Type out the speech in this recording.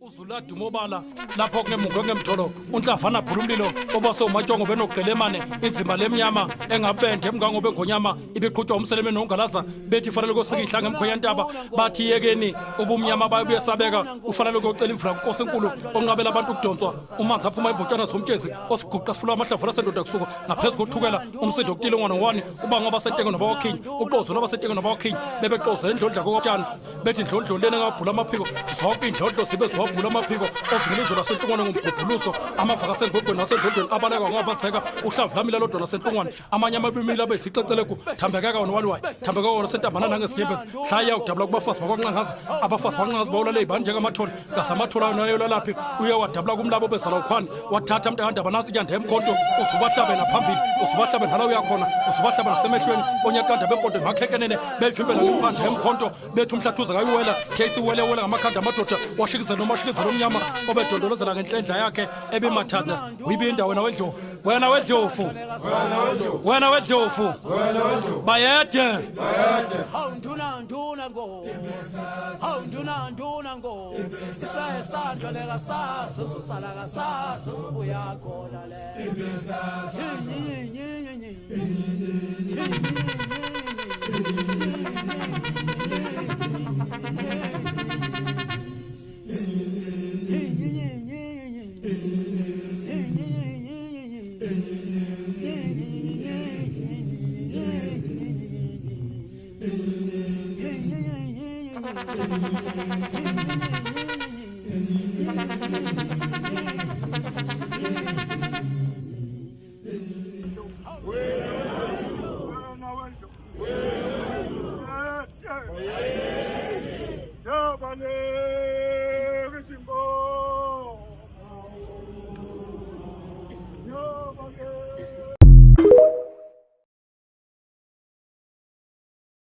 Uzula dumobala lapho kunemungo ngemtholo unhlavana bhulumlilo obaso umatsongo benogelemane izima lemnyama engapende emngango bengonyama ibiqhutshwa umseleme nongalaza bethi fanele kosikihla ngemkhoyantaba bathi yekeni ubumnyama babuye sabeka ufanele ukocela imvula kuNkosi enkulu onqabela abantu ukudonswa umanzi aphuma ibhotshana somtshezi osiguqa sifula amahlamvu asendoda kusuka ngaphezulu kokuthukela umsindo okutile ngwana ngwani uba ngoba sentengo nabawakhinyi uqozo nabasentengo nabawakhinyi bebeqoza endlodla kokutshana bethi indlodlolene ngabhula amaphiko zonke indlodlo zibe zobhula amaphiko ozingelizwe lasentungwane ngombhubhuluso amavaka asengogweni nasendlodlweni abaleka ngabazeka uhlavu lamila lodwa lasentungwane amanye amabimila bezixexele ku thambekeka wona waliwayo thambeka wona sentambana nangesigibhezi hlaya udabula kubafazi bakwanqangaza abafazi bakwanqangaza bawulale ibani njengamathole ngasamathole ayo nayo lalaphi uye wadabula kumlabo bezala ukhwani wathatha mntandaba nansi ityanda emkhonto uzubahlabe naphambili uzubahlabe nala uyakhona uzubahlabe nasemehlweni onyakanda bempondo makhekenene beyivimbela ngemphanda emkhonto bethi umhlathuza kayiwela kesi wele ngamakhanda amadoda washikiza nomashikiza lomnyama obedondolozela ngenhlendla yakhe ebimathanda uyibinda wena wedlovu bayede awunduna ngo awunduna ngo isesandla leka saso susala kasaso ubuya khona le